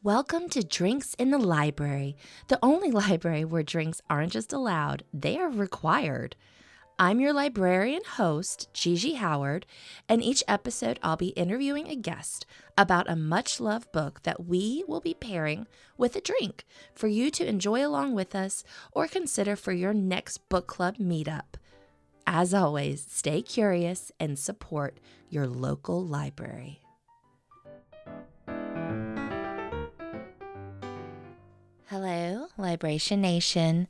Welcome to Drinks in the Library, the only library where drinks aren't just allowed, they are required. I'm your librarian host, Gigi Howard, and each episode I'll be interviewing a guest about a much-loved book that we will be pairing with a drink for you to enjoy along with us or consider for your next book club meetup. As always, stay curious and support your local library. Hello, Libration Nation.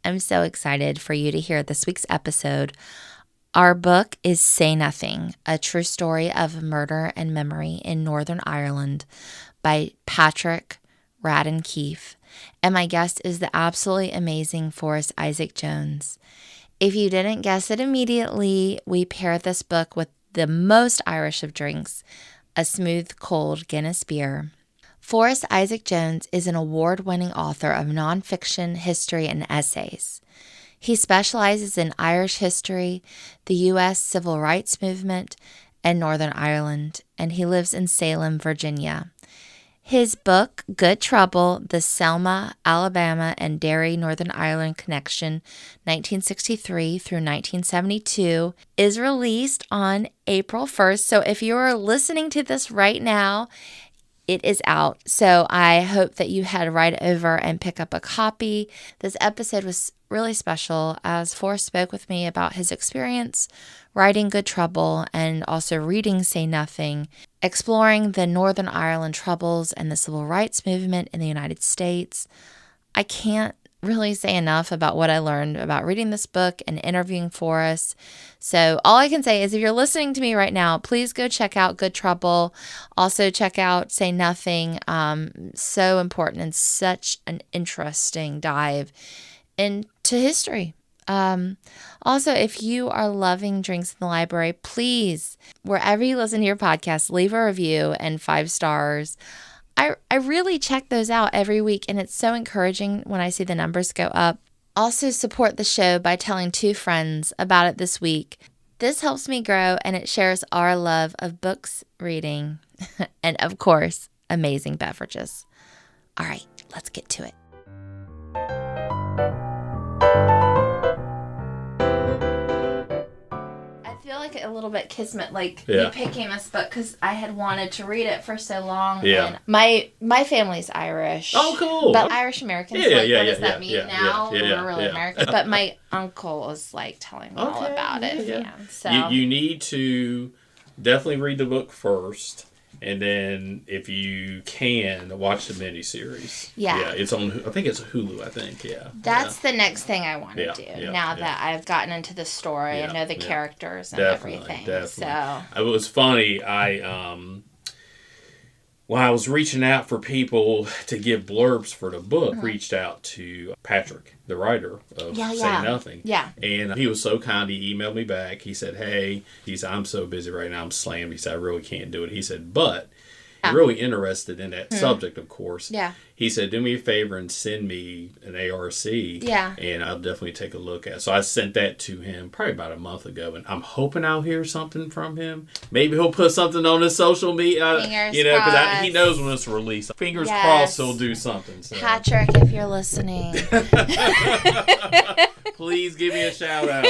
I'm so excited for you to hear this week's episode. Our book is Say Nothing, a true story of murder and memory in Northern Ireland by Patrick Radden Keefe. And my guest is the absolutely amazing Forrest Isaac Jones. If you didn't guess it immediately, we pair this book with the most Irish of drinks, a smooth, cold Guinness beer. Forrest Isaac Jones is an award-winning author of nonfiction, history, and essays. He specializes in Irish history, the U.S. Civil Rights Movement, and Northern Ireland, and he lives in Salem, Virginia. His book, Good Trouble, The Selma, Alabama, and Derry, Northern Ireland Connection, 1963 through 1972, is released on April 1st. So if you are listening to this right now, it is out. So I hope that you head right over and pick up a copy. This episode was really special as Forrest spoke with me about his experience writing Good Trouble and also reading Say Nothing, exploring the Northern Ireland Troubles and the Civil Rights Movement in the United States. I can't really say enough about what I learned about reading this book and interviewing Forrest. So all I can say is if you're listening to me right now, please go check out Good Trouble. Also check out Say Nothing. So important and such an interesting dive into history. Also, if you are loving Drinks in the Library, please, wherever you listen to your podcast, leave a review and 5 stars. I really check those out every week, and it's so encouraging when I see the numbers go up. Also, support the show by telling 2 friends about it this week. This helps me grow, and it shares our love of books, reading, and, of course, amazing beverages. All right, let's get to it. A little bit kismet, you picking this book because I had wanted to read it for so long. And my family's Irish. Oh, cool. But Irish Americans, what does that mean now? We're really American. But my uncle was telling me all about it. Yeah. So you need to definitely read the book first. And then, if you can, watch the miniseries. Yeah, it's on. I think it's Hulu. That's the next thing I want to do now that I've gotten into the story and know the characters and everything. Definitely. So it was funny. When I was reaching out for people to give blurbs for the book, reached out to Patrick, the writer of Say Nothing. Yeah. And he was so kind, he emailed me back. He said, hey, I'm so busy right now, I'm slammed. He said, I really can't do it. He said, but I'm really interested in that subject, of course. Yeah. He said, do me a favor and send me an ARC. Yeah. And I'll definitely take a look at it. So I sent that to him probably about a month ago. And I'm hoping I'll hear something from him. Maybe he'll put something on his social media. Because he knows when it's released. Fingers crossed he'll do something. So. Patrick, if you're listening. Please give me a shout out.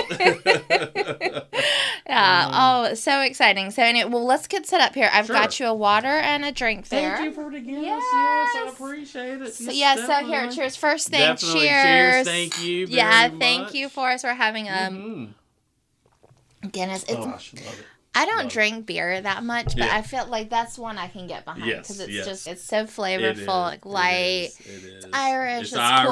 Oh, so exciting. So anyway, let's get set up here. I've got you a water and a drink there. Thank you for the Guinness. Yes, I appreciate it. So, so here, cheers. First thing, definitely. Cheers. Thank you very much. Thank you, Forrest, for having Guinness. I love it. I don't drink beer that much, but I feel like that's one I can get behind because it's so flavorful, light. It is. It's Irish. It's Irish.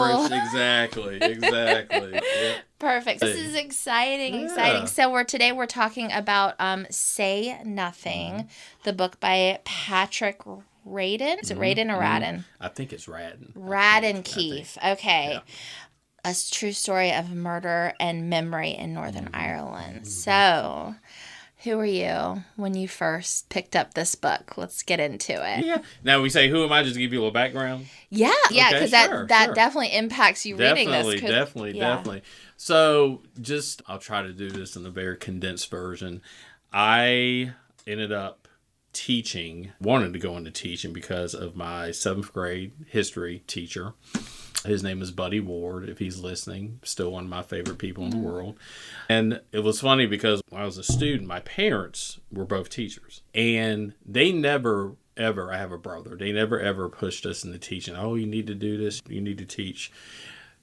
Cool. Exactly. Yep. Perfect. This is exciting. So today we're talking about Say Nothing, the book by Patrick Radden. Is it Radden or Radden? I think it's Radden. Radden Keefe. Okay. Yeah. A true story of murder and memory in Northern Ireland. So, who were you when you first picked up this book? Let's get into it. Yeah. Now we say, who am I? Just to give you a little background. Yeah. Yeah. Because that definitely impacts you reading this. Definitely. So I'll try to do this in a very condensed version. I ended up teaching, wanted to go into teaching because of my 7th grade history teacher. His name is Buddy Ward, if he's listening, still one of my favorite people in the world. And it was funny because when I was a student, my parents were both teachers. And they never, ever, I have a brother, they never, ever pushed us into teaching. Oh, you need to do this, you need to teach.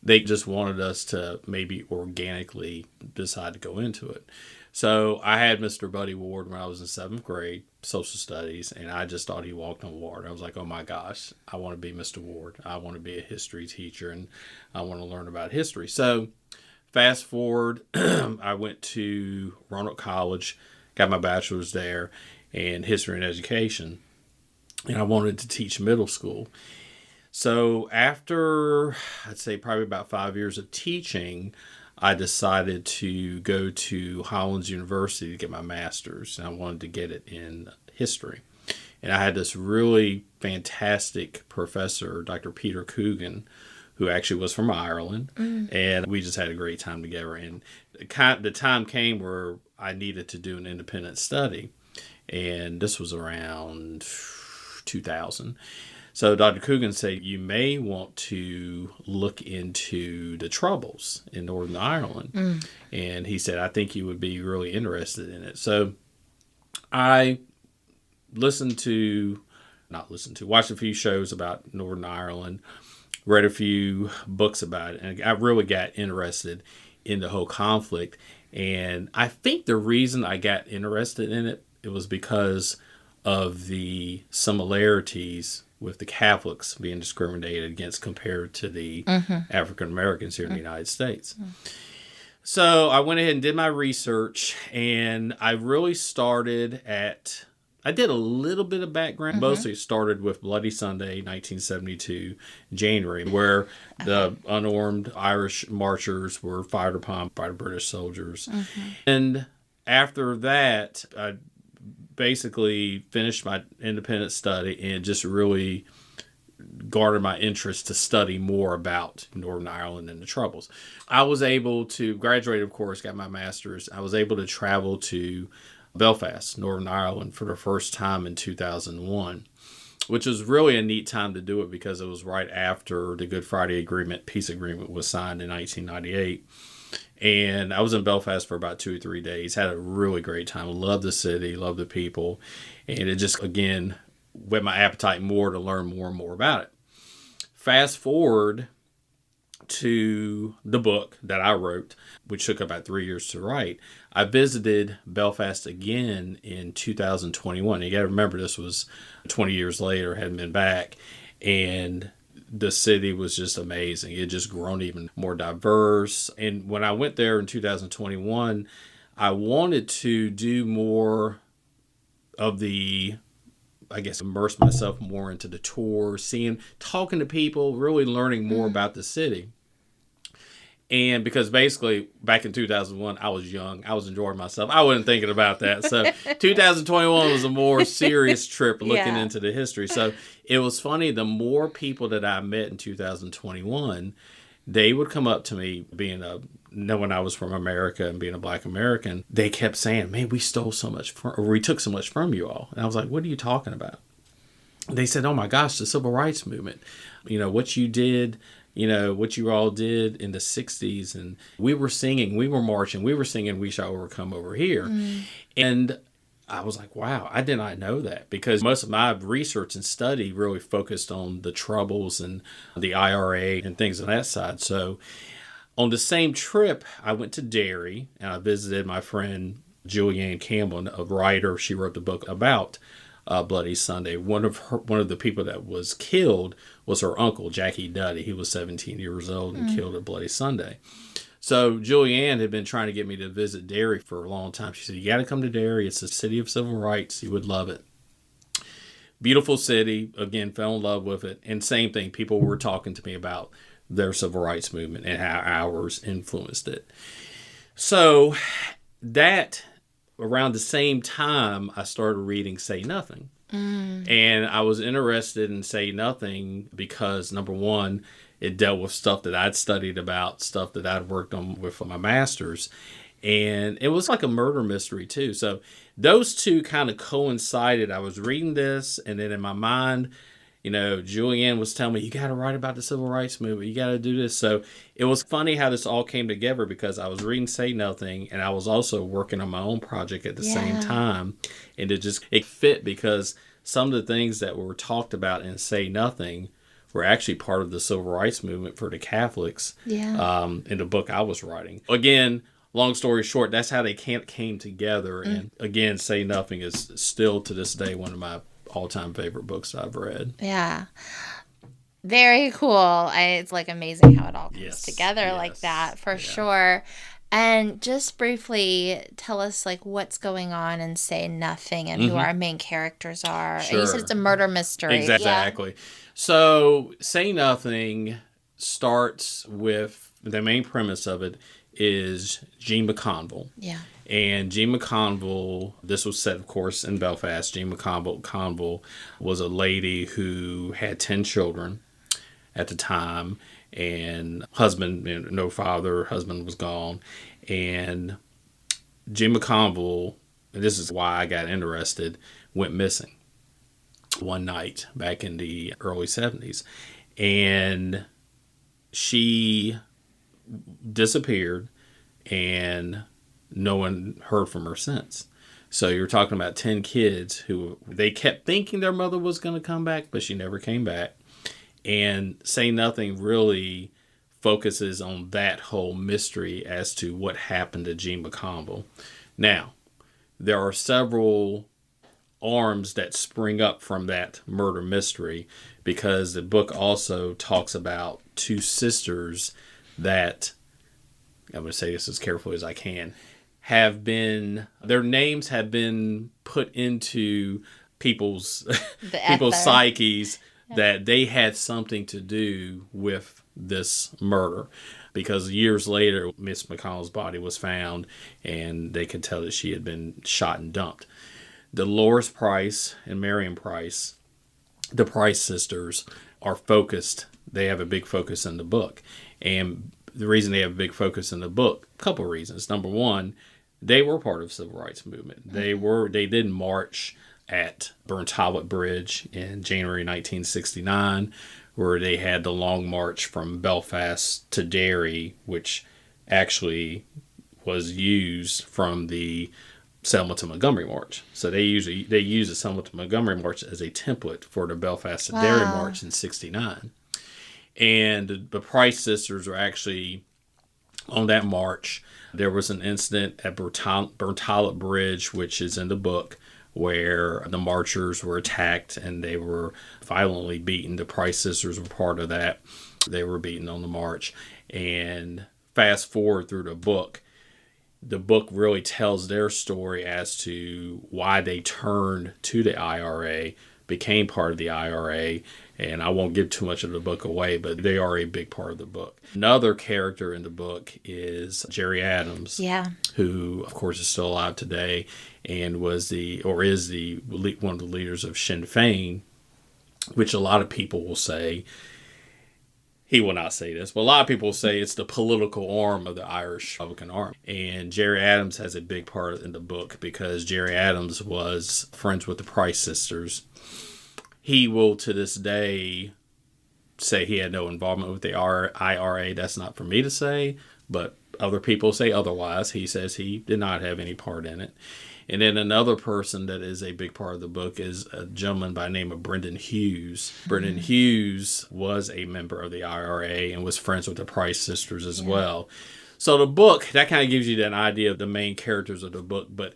They just wanted us to maybe organically decide to go into it. So I had Mr. Buddy Ward when I was in 7th grade, social studies, and I just thought he walked on water. I was like, oh my gosh, I want to be Mr. Ward. I want to be a history teacher, and I want to learn about history. So fast forward, I went to Roanoke College, got my bachelor's there in history and education, and I wanted to teach middle school. So after, I'd say probably about 5 years of teaching, I decided to go to Hollins University to get my master's, and I wanted to get it in history. And I had this really fantastic professor, Dr. Peter Coogan, who actually was from Ireland, and we just had a great time together. And the time came where I needed to do an independent study, and this was around 2000. So Dr. Coogan said, you may want to look into the Troubles in Northern Ireland. And he said, I think you would be really interested in it. So I watched a few shows about Northern Ireland, read a few books about it, and I really got interested in the whole conflict. And I think the reason I got interested in it, it was because of the similarities with the Catholics being discriminated against compared to the African Americans here in the United States. So I went ahead and did my research, and I really I did a little bit of background. Mostly started with Bloody Sunday, 1972, January, where the unarmed Irish marchers were fired upon by the British soldiers. And after that, I basically finished my independent study and just really garnered my interest to study more about Northern Ireland and the Troubles. I was able to graduate, of course, got my master's. I was able to travel to Belfast, Northern Ireland, for the first time in 2001, which was really a neat time to do it because it was right after the Good Friday Agreement, peace agreement, was signed in 1998. And I was in Belfast for about 2 or 3 days. Had a really great time. Loved the city, loved the people. And it just, again, whet my appetite more to learn more and more about it. Fast forward to the book that I wrote, which took about 3 years to write. I visited Belfast again in 2021. You got to remember, this was 20 years later, hadn't been back. And the city was just amazing. It just grown even more diverse. And when I went there in 2021, I wanted to do more of the, I guess, immerse myself more into the tour, talking to people, really learning more about the city. And because basically back in 2001, I was young. I was enjoying myself. I wasn't thinking about that. So 2021 was a more serious trip looking into the history. So it was funny. The more people that I met in 2021, they would come up to me knowing I was from America and being a Black American. They kept saying, man, we took so much from you all. And I was like, what are you talking about? They said, oh my gosh, the Civil Rights Movement, what you did, what you all did in the 60s. And we were singing, we were marching, we were singing, We Shall Overcome over here. And I was like, wow, I did not know that, because most of my research and study really focused on the Troubles and the IRA and things on that side. So on the same trip, I went to Derry and I visited my friend Julianne Campbell, a writer. She wrote the book about Bloody Sunday. One of the people that was killed was her uncle, Jackie Duddy. He was 17 years old and killed at Bloody Sunday. So Julianne had been trying to get me to visit Derry for a long time. She said, you got to come to Derry. It's a city of civil rights. You would love it. Beautiful city. Again, fell in love with it. And same thing, people were talking to me about their civil rights movement and how ours influenced it. So that, around the same time, I started reading Say Nothing. And I was interested in Say Nothing because, number one, it dealt with stuff that I'd studied about, stuff that I'd worked on with my master's. And it was like a murder mystery too. So those two kind of coincided. I was reading this, and then in my mind, Julianne was telling me, you got to write about the civil rights movement. You got to do this. So it was funny how this all came together, because I was reading Say Nothing, and I was also working on my own project at the same time. And it fit, because some of the things that were talked about in Say Nothing were actually part of the civil rights movement for the Catholics in the book I was writing. Again, long story short, that's how they came together. And again, Say Nothing is still to this day one of my all-time favorite books I've read. Yeah. Very cool. It's like amazing how it all comes together like that, for sure. And just briefly tell us like what's going on in Say Nothing and who our main characters are. Sure. And you said it's a murder mystery. Exactly. Yeah. So Say Nothing starts with, the main premise of it is Jean McConville. Yeah. And Jean McConville, this was set, of course, in Belfast. Jean McConville was a lady who had 10 children at the time, and husband, no father, husband was gone. And Jean McConville, and this is why I got interested, went missing one night back in the early 70s. And she disappeared, and no one heard from her since. So you're talking about 10 kids who they kept thinking their mother was going to come back, but she never came back. And Say Nothing really focuses on that whole mystery as to what happened to Jean McConville. Now, there are several arms that spring up from that murder mystery, because the book also talks about two sisters that, I'm going to say this as carefully as I can, their names have been put into people's psyches that they had something to do with this murder, because years later Miss McConnell's body was found, and they could tell that she had been shot and dumped. Dolores Price and Marion Price, the Price sisters, are focused. They have a big focus in the book. And the reason they have a big focus in the book, a couple of reasons. Number one, they were part of the civil rights movement. They did march at Burnt Hollet Bridge in January 1969, where they had the long march from Belfast to Derry, which actually was used from the Selma to Montgomery March. So they use the Selma to Montgomery March as a template for the Belfast to Derry March in 69. And the Price sisters were actually on that march. There was an incident at Burnt Hollet Bridge, which is in the book, where the marchers were attacked and they were violently beaten. The Price sisters were part of that. They were beaten on the march. And fast forward through the book really tells their story as to why they turned to the IRA, became part of the IRA, and I won't give too much of the book away, but they are a big part of the book. Another character in the book is Jerry Adams, who, of course, is still alive today and is one of the leaders of Sinn Féin, which a lot of people will say, he will not say this, but a lot of people say it's the political arm of the Irish Republican Army. And Jerry Adams has a big part in the book, because Jerry Adams was friends with the Price sisters. He will, to this day, say he had no involvement with the IRA. That's not for me to say, but other people say otherwise. He says he did not have any part in it. And then another person that is a big part of the book is a gentleman by the name of Brendan Hughes. Brendan Hughes was a member of the IRA and was friends with the Price sisters as well. So the book, that kind of gives you an idea of the main characters of the book. But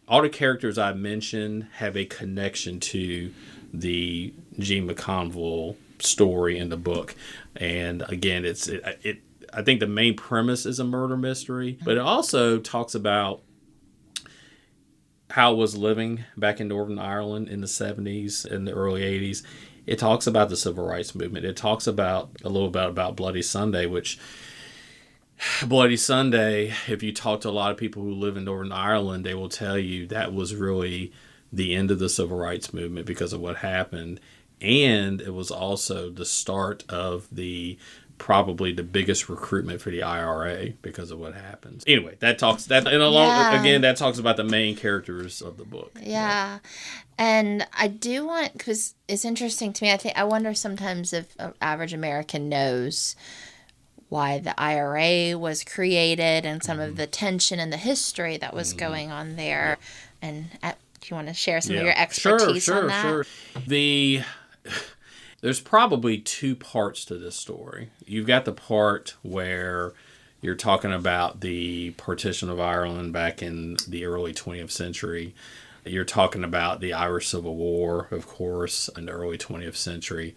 all the characters I mentioned have a connection to the Jean McConville story in the book. And again, I think the main premise is a murder mystery, but it also talks about how it was living back in Northern Ireland in the 70s and the early 80s. It talks about the civil rights movement. It talks about a little bit about Bloody Sunday, which Bloody Sunday, if you talk to a lot of people who live in Northern Ireland, they will tell you that was really the end of the civil rights movement because of what happened. And it was also the start of the probably the biggest recruitment for the IRA because of what happens. Anyway, that talks about the main characters of the book. Yeah. And I do want, because it's interesting to me, I wonder sometimes if an average American knows why the IRA was created and some of the tension and the history that was going on there. And do you want to share some of your expertise on that? Sure. There's probably two parts to this story. You've got the part where you're talking about the partition of Ireland back in the early 20th century. You're talking about the Irish Civil War, of course, in the early 20th century.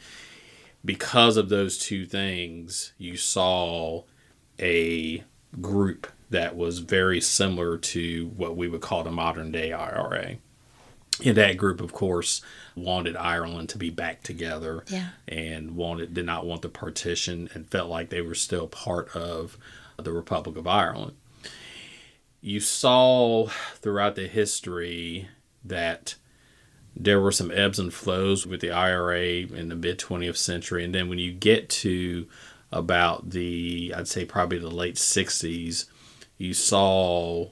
Because of those two things, you saw a group that was very similar to what we would call the modern day IRA. And that group, of course, wanted Ireland to be back together and did not want the partition and felt like they were still part of the Republic of Ireland. You saw throughout the history that there were some ebbs and flows with the IRA in the mid-20th century. And then when you get to about I'd say probably the late 60s, you saw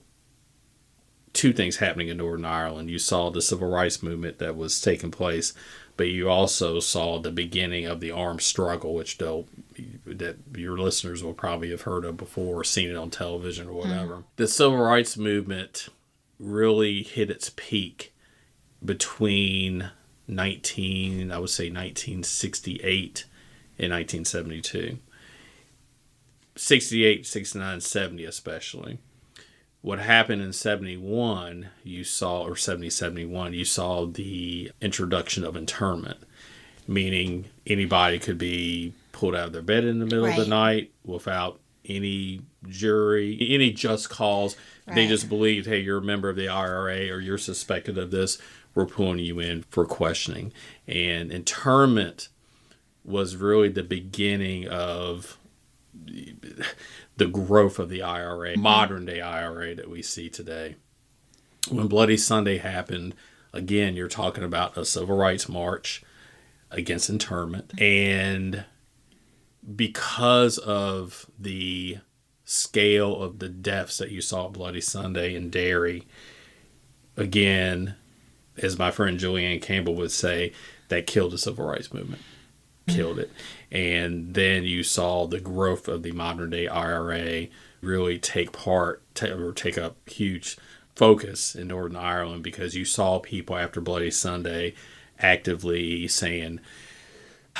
two things happening in Northern Ireland. You saw the civil rights movement that was taking place, but you also saw the beginning of the armed struggle, which that your listeners will probably have heard of before or seen it on television or whatever. The civil rights movement really hit its peak between 1968 and 1972. 68, 69, 70 especially. What happened in 71, you saw the introduction of internment, meaning anybody could be pulled out of their bed in the middle of the night without any jury, any just cause. They just believed, hey, you're a member of the IRA or you're suspected of this. We're pulling you in for questioning. And internment was really the beginning of the growth of the IRA, modern day IRA that we see today. When Bloody Sunday happened, again, you're talking about a civil rights march against internment. And because of the scale of the deaths that you saw at Bloody Sunday in Derry, again, as my friend Julianne Campbell would say, that killed the civil rights movement. Killed it. And then you saw the growth of the modern day IRA really take up huge focus in Northern Ireland, because you saw people after Bloody Sunday actively saying,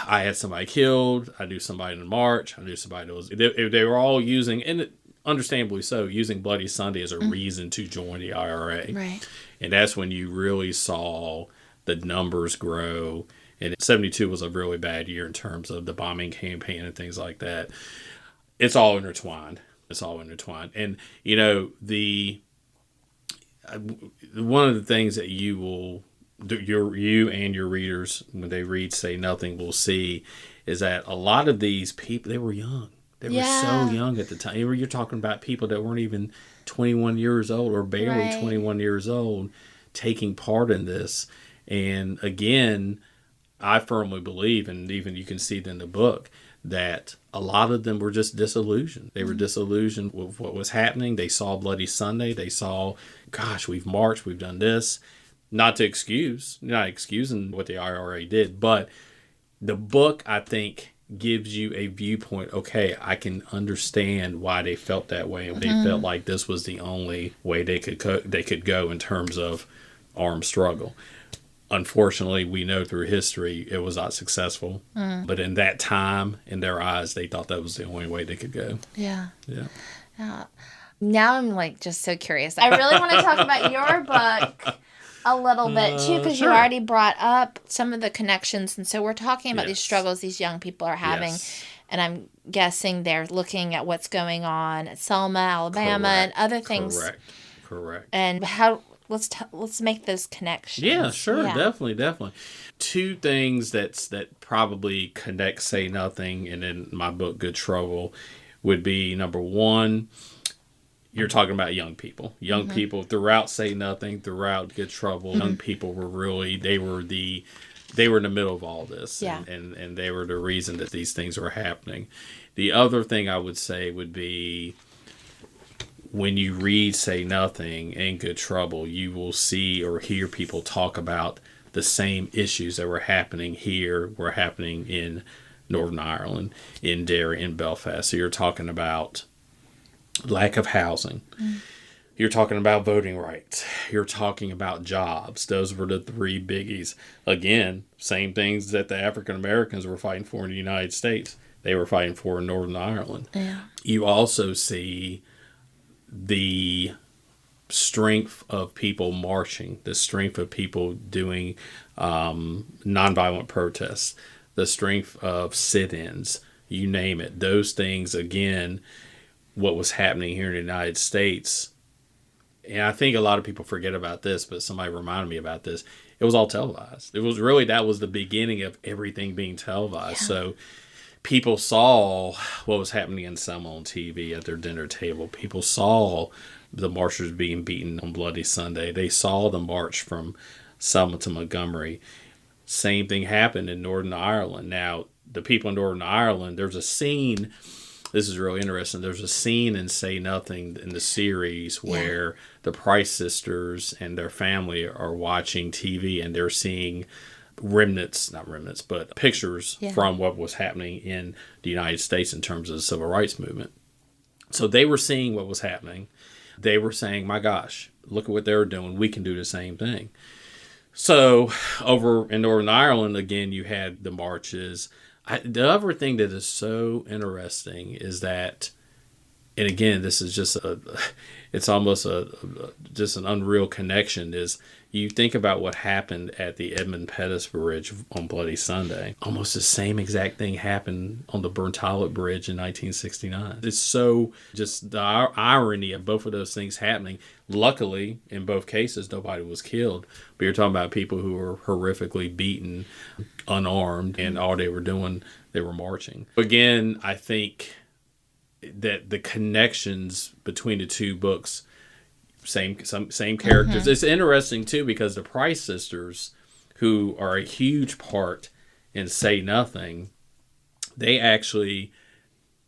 I had somebody killed, I knew somebody in the march, I knew somebody that was... They were all using, and understandably so, using Bloody Sunday as a reason to join the IRA. Right. And that's when you really saw the numbers grow. And 72 was a really bad year in terms of the bombing campaign and things like that. It's all intertwined. And, one of the things that you and your readers, when they read Say Nothing, will see is that a lot of these people, they were young. They were so young at the time. You're talking about people that weren't even 21 years old or barely 21 years old taking part in this. And again, I firmly believe, and even you can see it in the book, that a lot of them were just disillusioned. They were disillusioned with what was happening. They saw Bloody Sunday. They saw, gosh, we've marched, we've done this. Not excusing what the IRA did, but the book, I think, gives you a viewpoint. Okay, I can understand why they felt that way, and they felt like this was the only way they could go in terms of armed struggle. Unfortunately, we know through history it was not successful. But in that time, in their eyes, they thought that was the only way they could go. Yeah. Now I'm just so curious. I really want to talk about your book a little bit too, because you already brought up some of the connections, and so we're talking about these struggles these young people are having, and I'm guessing they're looking at what's going on at Selma, Alabama, and other things. Correct. And how... Let's make those connections. Yeah, sure, definitely. Two things that probably connect Say Nothing and in my book Good Trouble would be, number one, you're talking about young people. Young people throughout Say Nothing, throughout Good Trouble, young people were really they were in the middle of all this, and they were the reason that these things were happening. The other thing I would say would be, when you read Say Nothing and Good Trouble, you will see or hear people talk about the same issues that were happening here were happening in Northern Ireland, in Derry, in Belfast. So you're talking about lack of housing. You're talking about voting rights. You're talking about jobs. Those were the three biggies. Again, same things that the African Americans were fighting for in the United States. They were fighting for in Northern Ireland. Yeah. You also see the strength of people marching, the strength of people doing nonviolent protests, the strength of sit-ins, you name it. Those things, again, what was happening here in the United States. And I think a lot of people forget about this, but somebody reminded me about this. It was all televised. It was really, that was the beginning of everything being televised. Yeah. So people saw what was happening in Selma on TV at their dinner table. People saw the marchers being beaten on Bloody Sunday. They saw the march from Selma to Montgomery. Same thing happened in Northern Ireland. Now, the people in Northern Ireland, there's a scene. This is really interesting. There's a scene in Say Nothing in the series where the Price sisters and their family are watching TV and they're seeing not remnants, but pictures from what was happening in the United States in terms of the civil rights movement. So they were seeing what was happening. They were saying, my gosh, look at what they're doing. We can do the same thing. So over in Northern Ireland, again, you had the marches. The other thing that is so interesting is that, and again, this is just it's almost just an unreal connection, is you think about what happened at the Edmund Pettus Bridge on Bloody Sunday. Almost the same exact thing happened on the Burntallet Bridge in 1969. It's so just the irony of both of those things happening. Luckily, in both cases, nobody was killed. But you're talking about people who were horrifically beaten, unarmed, and all they were doing, they were marching. Again, I think that the connections between the two books, same characters. It's interesting too because the Price sisters, who are a huge part in Say Nothing, they actually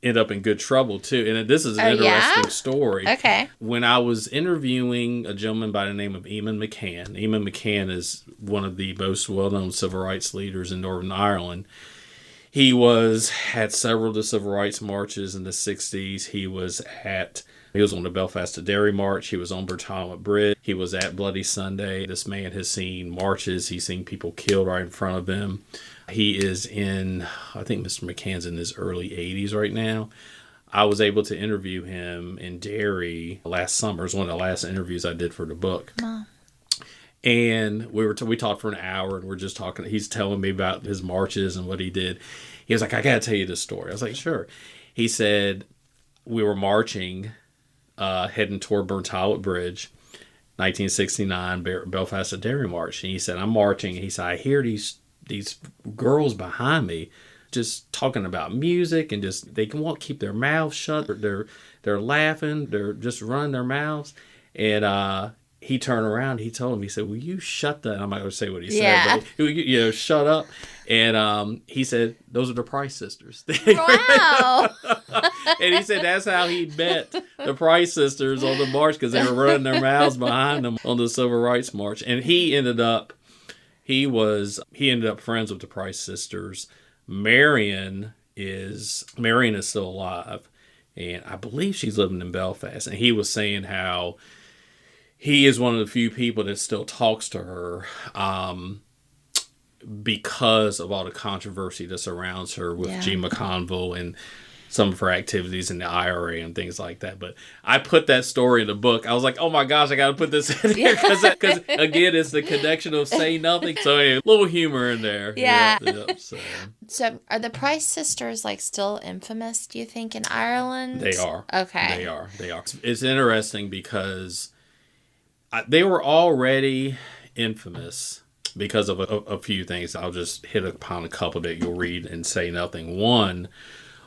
end up in Good Trouble too. And this is an interesting story. Okay. When I was interviewing a gentleman by the name of Eamon McCann is one of the most well-known civil rights leaders in Northern Ireland. He had several of the civil rights marches in the 60s. He was on the Belfast to Derry March. He was on Burntallet Bridge. He was at Bloody Sunday. This man has seen marches. He's seen people killed right in front of him. He is I think Mr. McCann's in his early 80s right now. I was able to interview him in Derry last summer. It was one of the last interviews I did for the book. Wow. And we talked for an hour, and we're just talking. He's telling me about his marches and what he did. He was like, I got to tell you this story. I was like, sure. He said, we were marching, heading toward Burntallet Bridge, 1969, Belfast to Derry March. And he said, I'm marching. And he said, I hear these girls behind me just talking about music and just, they won't keep their mouths shut. They're laughing. They're just running their mouths. And, he turned around, he told him, he said, will you shut that? I'm not going to say what he said, but shut up. And he said, those are the Price sisters. Wow. And he said that's how he met the Price sisters on the march, because they were running their mouths behind them on the Civil Rights March. And he ended up friends with the Price sisters. Marion is still alive, and I believe she's living in Belfast. And he was saying how he is one of the few people that still talks to her because of all the controversy that surrounds her with G. McConville and some of her activities in the IRA and things like that. But I put that story in the book. I was like, oh my gosh, I got to put this in there because again, it's the connection of Say Nothing. So a little humor in there. Yeah. So are the Price sisters still infamous, do you think, in Ireland? They are. Okay. They are. It's interesting because they were already infamous because of a few things. I'll just hit upon a couple that you'll read and Say Nothing. One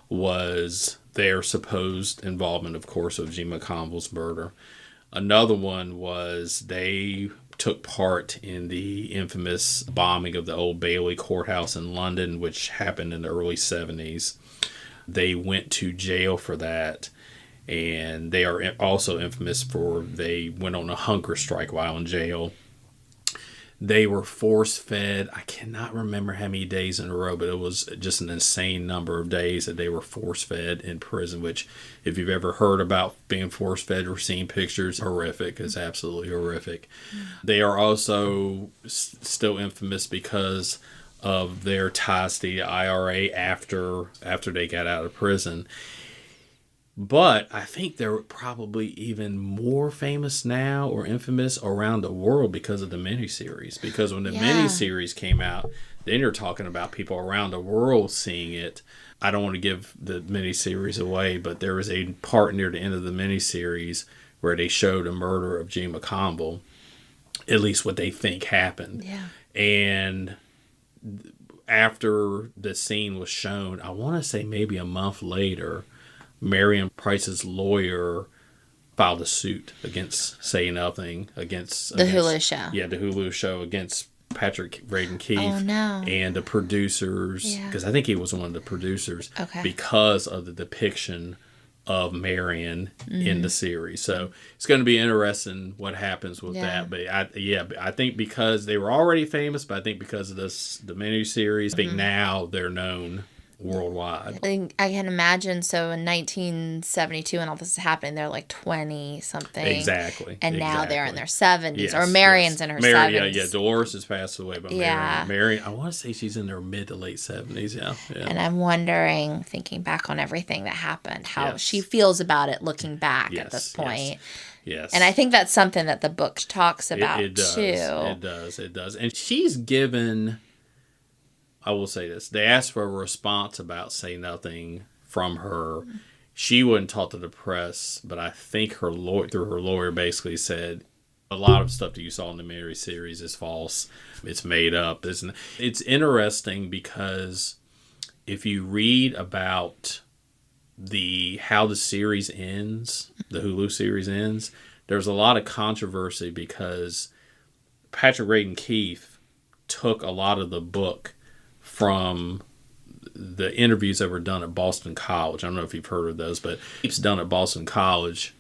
was their supposed involvement, of course, of G. McConville's murder. Another one was they took part in the infamous bombing of the Old Bailey courthouse in London, which happened in the early 70s. They went to jail for that. And they are also infamous for they went on a hunger strike while in jail. They were force-fed. I cannot remember how many days in a row, but it was just an insane number of days that they were force-fed in prison, which if you've ever heard about being force-fed or seen pictures, horrific. It's absolutely horrific. They are also still infamous because of their ties to the IRA after they got out of prison. But I think they're probably even more famous now or infamous around the world because of the miniseries. Because when the miniseries came out, then you're talking about people around the world seeing it. I don't want to give the miniseries away, but there was a part near the end of the miniseries where they showed a murder of Gene McConville, at least what they think happened. Yeah. And after the scene was shown, I want to say maybe a month later, Marion Price's lawyer filed a suit against Say Nothing, against the Hulu show. Yeah, the Hulu show against Patrick Radden Keefe and the producers, because I think he was one of the producers, because of the depiction of Marion in the series. So it's going to be interesting what happens with that. But I think because they were already famous, but I think because of the miniseries, I think now they're known worldwide. I can imagine. So in 1972 when all this is happening, they're like 20 something. Exactly. And now they're in their 70s. Or Marion's in her 70s. Yeah, Dolores has passed away, but Marion, I want to say she's in her mid to late 70s. Yeah. And I'm wondering, thinking back on everything that happened, how she feels about it looking back at this point. Yes. And I think that's something that the book talks about it does. too. It does. And she's given, I will say this, they asked for a response about Say Nothing from her. She wouldn't talk to the press, but I think her lawyer basically said a lot of stuff that you saw in the Mary series is false. It's made up. It's interesting because if you read about how the series ends, the Hulu series ends, there's a lot of controversy because Patrick Radden Keefe took a lot of the book from the interviews that were done at Boston College. I don't know if you've heard of those, but Keefe's done at Boston College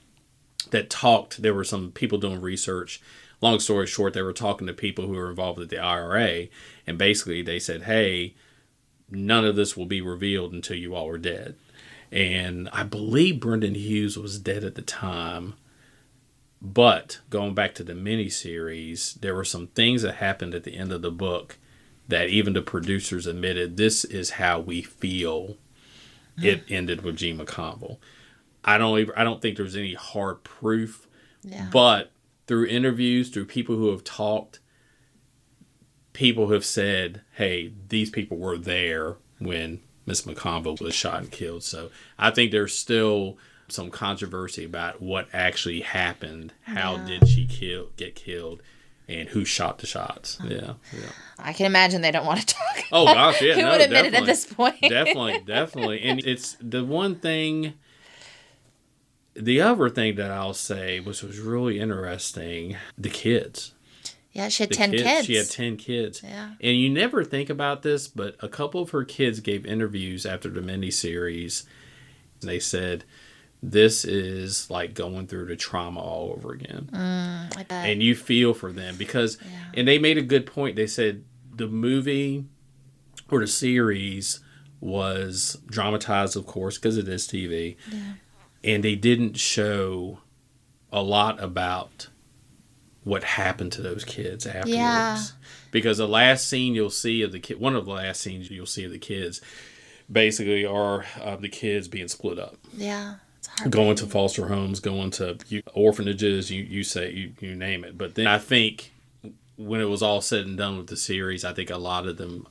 that talked. There were some people doing research. Long story short, they were talking to people who were involved with the IRA, and basically they said, hey, none of this will be revealed until you all are dead. And I believe Brendan Hughes was dead at the time. But going back to the miniseries, there were some things that happened at the end of the book that even the producers admitted, this is how we feel it ended with Gene McConville. I don't think there's any hard proof, but through interviews, through people who have talked, people have said, hey, these people were there when Miss McConville was shot and killed. So I think there's still some controversy about what actually happened. How did she get killed? And who shot the shots? Yeah. I can imagine they don't want to talk. Oh gosh, yeah. Who would admit it at this point? Definitely. And it's the one thing. The other thing that I'll say, which was really interesting, the kids. Yeah, she had 10 kids. She had 10 kids. Yeah. And you never think about this, but a couple of her kids gave interviews after the miniseries. And they said, this is like going through the trauma all over again. I bet. And you feel for them because, and they made a good point. They said the movie or the series was dramatized, of course, because it is TV. Yeah. And they didn't show a lot about what happened to those kids afterwards. Yeah. Because the last scene you'll see of the kid, one of the last scenes you'll see of the kids, basically are the kids being split up. Yeah. Going to foster homes, going to orphanages, you name it. But then I think when it was all said and done with the series, I think a lot of them,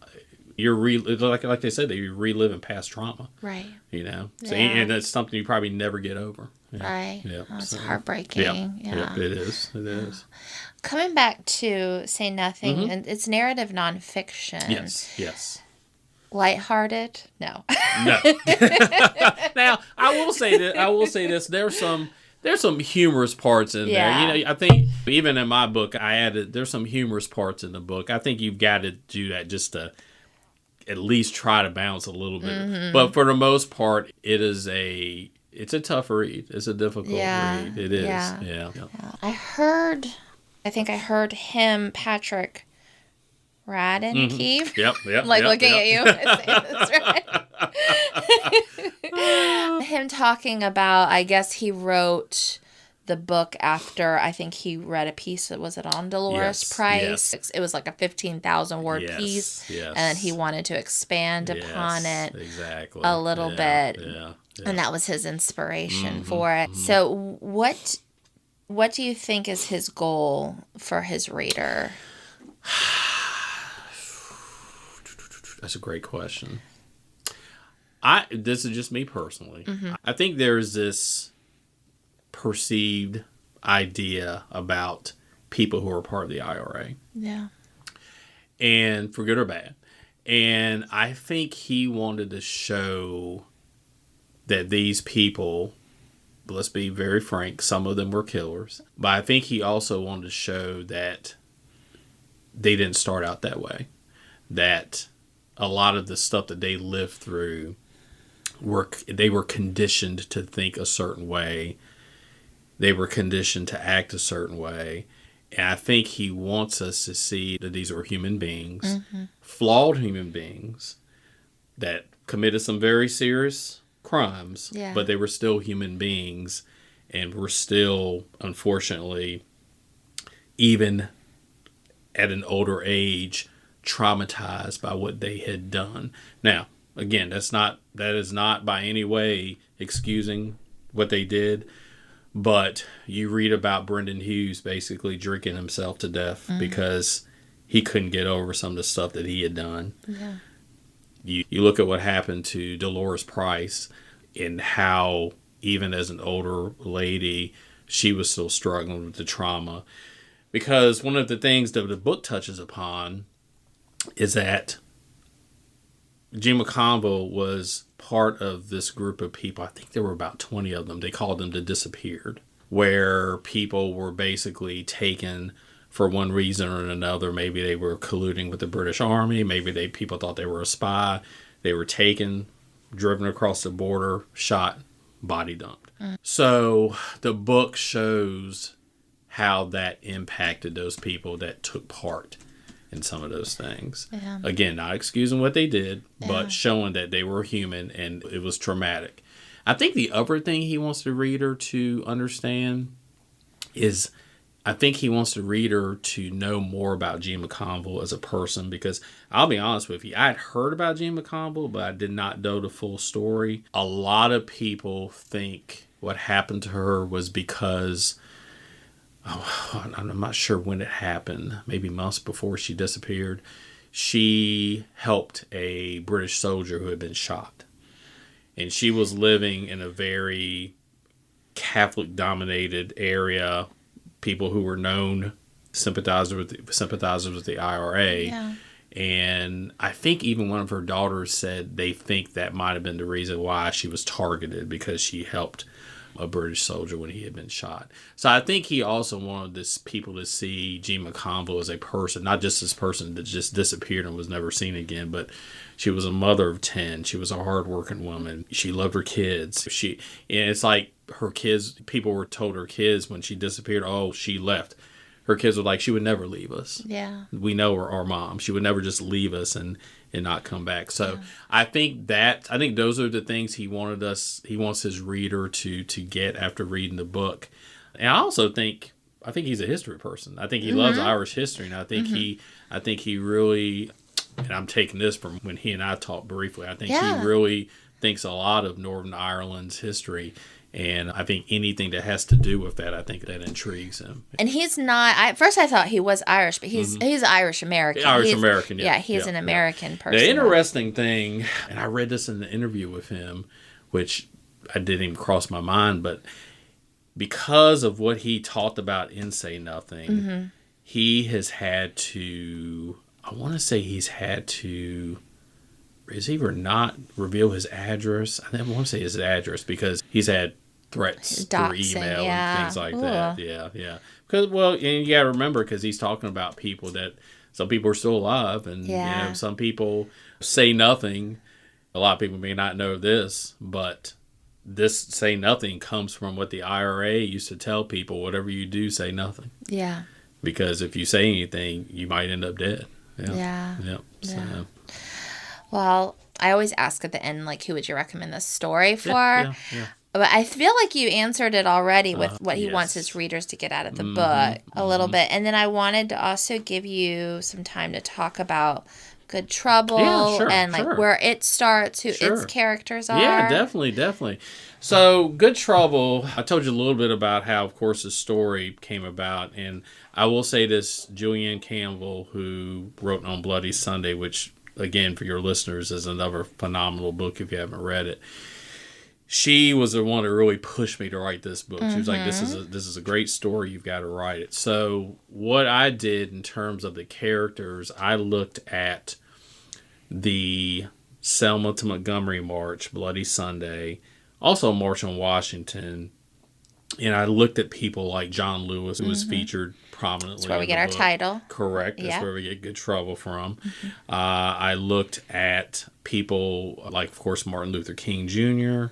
like they said, they're reliving past trauma. Right. You know? So, and that's something you probably never get over. Yeah. Right. Yeah. Oh, it's heartbreaking. Yeah. It is. Coming back to Say Nothing, and it's narrative nonfiction. Yes. Lighthearted? No. Now, I will say this. There's some humorous parts in there. You know, I think even in my book, I added there's some humorous parts in the book. I think you've got to do that just to at least try to bounce a little bit. But for the most part, it's a tough read. It's a difficult read. It is. Yeah. I think I heard him, Patrick Radden, Keefe. Yep. Looking at you. That's right. Him talking about, I guess he wrote the book after, I think he read a piece that was on Dolores Price. Yes. It was like a 15,000 word piece. Yes. And he wanted to expand upon it a little bit. Yeah. And that was his inspiration for it. So what do you think is his goal for his reader? That's a great question. This is just me personally. I think there's this perceived idea about people who are part of the IRA. Yeah. And for good or bad. And I think he wanted to show that these people, let's be very frank, some of them were killers. But I think he also wanted to show that they didn't start out that way. That a lot of the stuff that they lived through, they were conditioned to think a certain way. They were conditioned to act a certain way. And I think he wants us to see that these are human beings, flawed human beings, that committed some very serious crimes, but they were still human beings and were still, unfortunately, even at an older age, traumatized by what they had done. Now, again, that is not by any way excusing what they did. But you read about Brendan Hughes basically drinking himself to death because he couldn't get over some of the stuff that he had done. Yeah. You look at what happened to Dolores Price and how, even as an older lady, she was still struggling with the trauma. Because one of the things that the book touches upon is that Jim McConville was part of this group of people. I think there were about 20 of them. They called them the disappeared, where people were basically taken for one reason or another. Maybe they were colluding with the British Army. Maybe people thought they were a spy. They were taken, driven across the border, shot, body dumped. So the book shows how that impacted those people that took part in some of those things. Yeah. Again, not excusing what they did, but showing that they were human and it was traumatic. I think the other thing he wants the reader to understand is, I think he wants the reader to know more about Jean McConville as a person, because I'll be honest with you, I had heard about Jean McConville, but I did not know the full story. A lot of people think what happened to her was because, I'm not sure when it happened, maybe months before she disappeared. She helped a British soldier who had been shot. And she was living in a very Catholic-dominated area. People who were known sympathizers with the IRA. Yeah. And I think even one of her daughters said they think that might have been the reason why she was targeted, because she helped a British soldier when he had been shot. So I think he also wanted people to see Jean McConville as a person, not just this person that just disappeared and was never seen again, but she was a mother of 10. She was a hardworking woman. She loved her kids. And it's like her kids, people were told her kids when she disappeared, oh, she left. Her kids were like, she would never leave us. Yeah. We know her, our mom. She would never just leave us and not come back. So I think those are the things he wants his reader to get after reading the book. And I also think he's a history person. I think he loves Irish history, and I think he really, and I'm taking this from when he and I talked briefly, I think he really thinks a lot of Northern Ireland's history. And I think anything that has to do with that, I think that intrigues him. And he's not. At first, I thought he was Irish, but he's Irish American. Irish American, yeah. Yeah, he's an American person. The interesting thing, and I read this in the interview with him, which I didn't even cross my mind, but because of what he talked about in Say Nothing, he has had to. I want to say he's had to. Is he or not reveal his address? I want to say his address, because he's had threats through email and things like that. Yeah. Because, and you got to remember, because he's talking about people that some people are still alive, and some people say nothing. A lot of people may not know this, but this say nothing comes from what the IRA used to tell people: whatever you do, say nothing. Yeah. Because if you say anything, you might end up dead. Yeah. So. Well, I always ask at the end, like, who would you recommend this story for? Yeah. But I feel like you answered it already with what he wants his readers to get out of the book a little bit. And then I wanted to also give you some time to talk about Good Trouble and like where it starts, who its characters are. Yeah, definitely. So Good Trouble, I told you a little bit about how, of course, the story came about. And I will say this, Julianne Campbell, who wrote on Bloody Sunday, which, again, for your listeners, is another phenomenal book if you haven't read it. She was the one that really pushed me to write this book. She was like, this is a great story. You've got to write it. So what I did in terms of the characters, I looked at the Selma to Montgomery March, Bloody Sunday, also March on Washington. And I looked at people like John Lewis, who was featured prominently. That's where we get our title. Correct. That's where we get Good Trouble from. I looked at people like, of course, Martin Luther King Jr.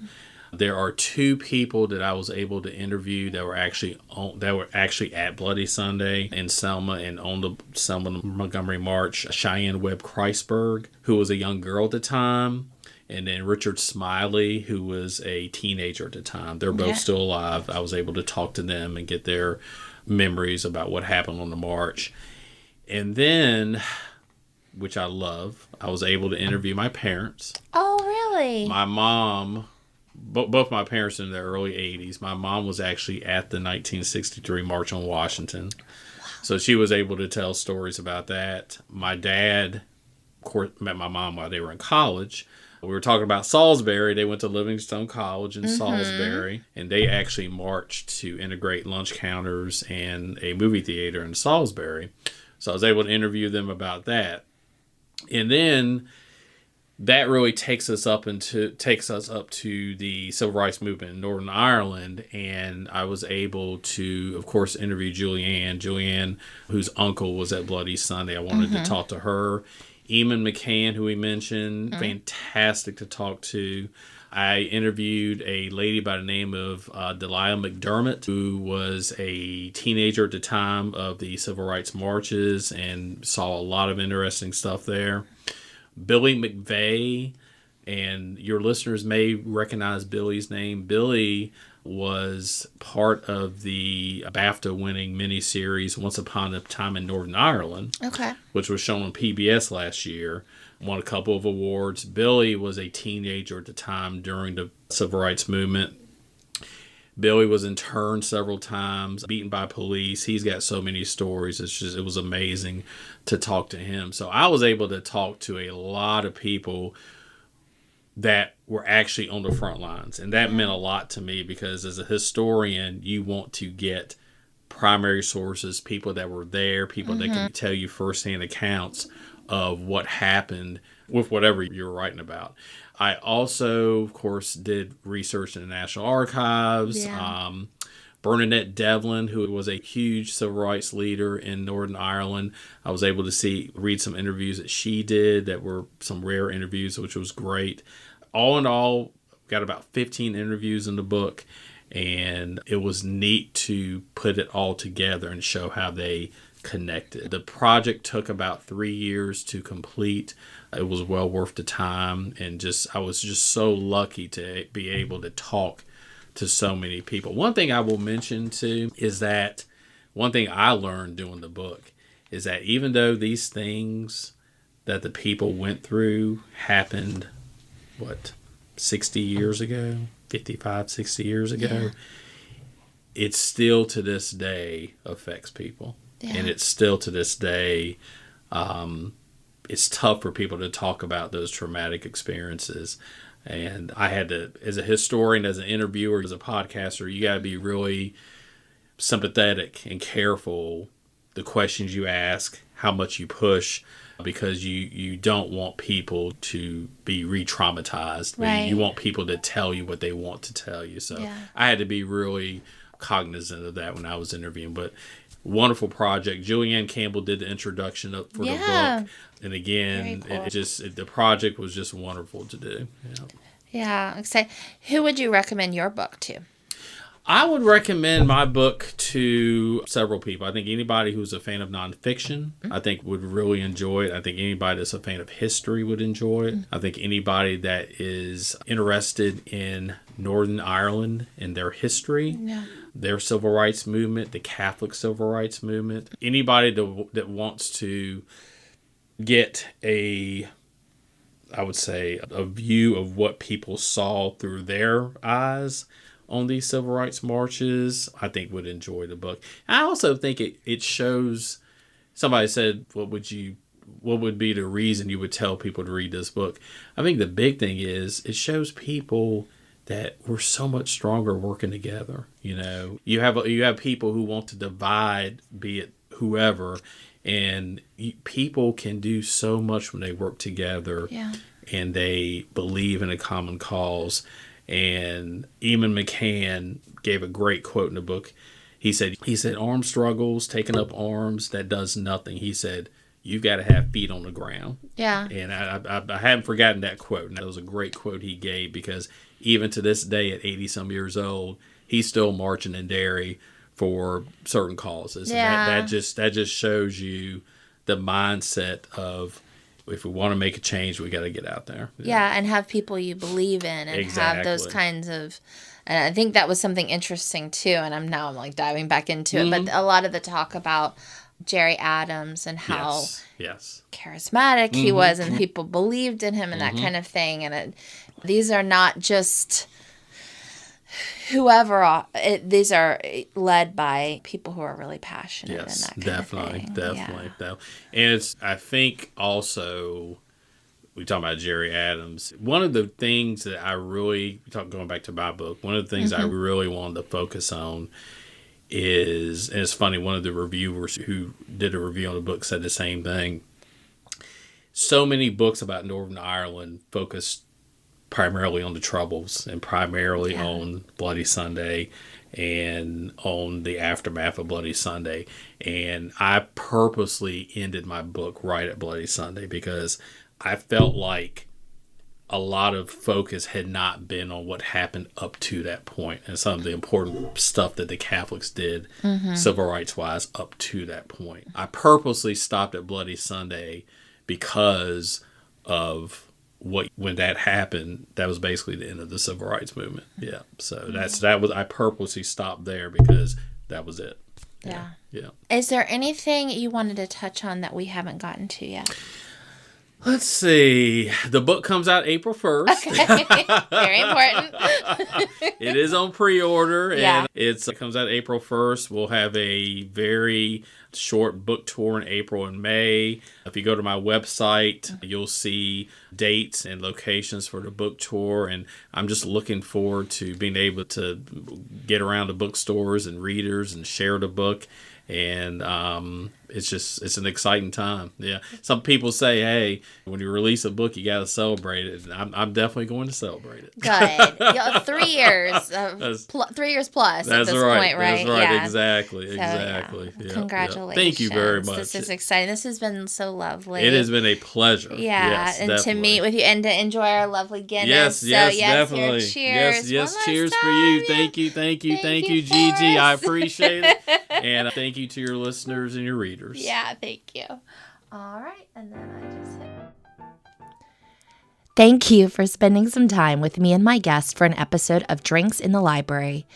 There are two people that I was able to interview that were actually at Bloody Sunday in Selma and on the Selma Montgomery March. Cheyenne Webb Kreisberg, who was a young girl at the time, and then Richard Smiley, who was a teenager at the time. They're both still alive. I was able to talk to them and get their memories about what happened on the march. And then, which I love, I was able to interview my parents. Oh, really? My mom, both my parents in their early 80s. My mom was actually at the 1963 March on Washington. Wow. So she was able to tell stories about that. My dad, of course, met my mom while they were in college. We were talking about Salisbury. They went to Livingstone College in Salisbury, and they actually marched to integrate lunch counters and a movie theater in Salisbury. So I was able to interview them about that. And then that really takes us up to the civil rights movement in Northern Ireland, and I was able to, of course, interview Julianne, whose uncle was at Bloody Sunday. I wanted to talk to her. Eamon McCann, who we mentioned, fantastic to talk to. I interviewed a lady by the name of Delia McDermott, who was a teenager at the time of the civil rights marches and saw a lot of interesting stuff there. Billy McVeigh, and your listeners may recognize Billy's name. Billy was part of the BAFTA-winning miniseries Once Upon a Time in Northern Ireland, which was shown on PBS last year. Won a couple of awards. Billy was a teenager at the time during the civil rights movement. Billy was interned several times, beaten by police. He's got so many stories. It was amazing to talk to him. So I was able to talk to a lot of people that were actually on the front lines. And that meant a lot to me because as a historian, you want to get primary sources, people that were there, people that can tell you firsthand accounts of what happened with whatever you're writing about. I also, of course, did research in the National Archives. Bernadette Devlin, who was a huge civil rights leader in Northern Ireland, I was able to read some interviews that she did that were some rare interviews, which was great. All in all, got about 15 interviews in the book, and it was neat to put it all together and show how they connected. The project took about 3 years to complete. It was well worth the time, and I was just so lucky to be able to talk to so many people. One thing I will mention too is that one thing I learned doing the book is that even though these things that the people went through happened 60 years ago, 55, 60 years ago, it still to this day affects people. And it's still to this day, it's tough for people to talk about those traumatic experiences. And I had to, as a historian, as an interviewer, as a podcaster, you got to be really sympathetic and careful the questions you ask, how much you push, because you don't want people to be re-traumatized. Right. You want people to tell you what they want to tell you. So I had to be really cognizant of that when I was interviewing. But wonderful project. Julianne Campbell did the introduction for the book. And again, cool. The project was just wonderful to do. Yeah, excited. Who would you recommend your book to? I would recommend my book to several people. I think anybody who's a fan of nonfiction, I think would really enjoy it. I think anybody that's a fan of history would enjoy it. I think anybody that is interested in Northern Ireland and their history, their civil rights movement, the Catholic civil rights movement, anybody that wants to get I would say, a view of what people saw through their eyes on these civil rights marches, I think would enjoy the book. I also think it shows, somebody said, what would be the reason you would tell people to read this book? I think the big thing is it shows people that we're so much stronger working together. You have people who want to divide, be it whoever, and people can do so much when they work together and they believe in a common cause. And Eamon McCann gave a great quote in the book. He said, armed struggles, taking up arms, that does nothing. He said, you've got to have feet on the ground. Yeah. And I haven't forgotten that quote. And that was a great quote he gave, because even to this day at 80-some years old, he's still marching in Derry for certain causes. Yeah. And that just shows you the mindset of, if we want to make a change, we got to get out there. Yeah, and have people you believe in, and have those kinds of. And I think that was something interesting too. And I'm like diving back into it, but a lot of the talk about Jerry Adams and how charismatic he was, and people believed in him, and that kind of thing. And these are not just whoever. These are led by people who are really passionate. Yes, and that kind of thing. Definitely. And I think also, we talk about Jerry Adams. One of the things that I really, going back to my book, one of the things I really wanted to focus on is, and it's funny, one of the reviewers who did a review on the book said the same thing. So many books about Northern Ireland focused primarily on the Troubles and primarily on Bloody Sunday and on the aftermath of Bloody Sunday. And I purposely ended my book right at Bloody Sunday, because I felt like a lot of focus had not been on what happened up to that point and some of the important stuff that the Catholics did civil rights wise up to that point. I purposely stopped at Bloody Sunday because of when that happened, that was basically the end of the civil rights movement. Yeah. So I purposely stopped there because that was it. Yeah. Is there anything you wanted to touch on that we haven't gotten to yet? Let's see. The book comes out April 1st. Okay. Very important. It is on pre-order, and it comes out April 1st. We'll have a very short book tour in April and May. If you go to my website, you'll see dates and locations for the book tour, and I'm just looking forward to being able to get around to bookstores and readers and share the book. And it's an exciting time. Yeah. Some people say, hey, when you release a book, you got to celebrate it. And I'm definitely going to celebrate it. Good. 3 years. 3 years plus at this point, right? That's right. Yeah. Exactly. Yeah. Congratulations. Thank you very much. This is exciting. This has been so lovely. It has been a pleasure. Yeah. Yes, and definitely. to meet with you and to enjoy our lovely Guinness. Yes, definitely. Cheers. Yes, cheers for you. Thank you, Gigi. I appreciate it. And thank you to your listeners and your readers. Yeah, thank you. All right, and then I just hit. Thank you for spending some time with me and my guest for an episode of Drinks in the Library.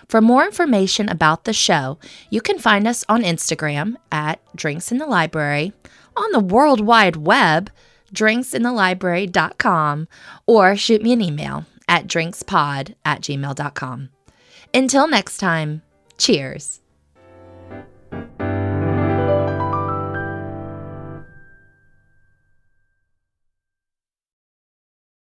For more information about the show, you can find us on Instagram at Drinks in the Library, on the World Wide Web, drinksinthelibrary.com, or shoot me an email at drinkspod@gmail.com. Until next time, cheers.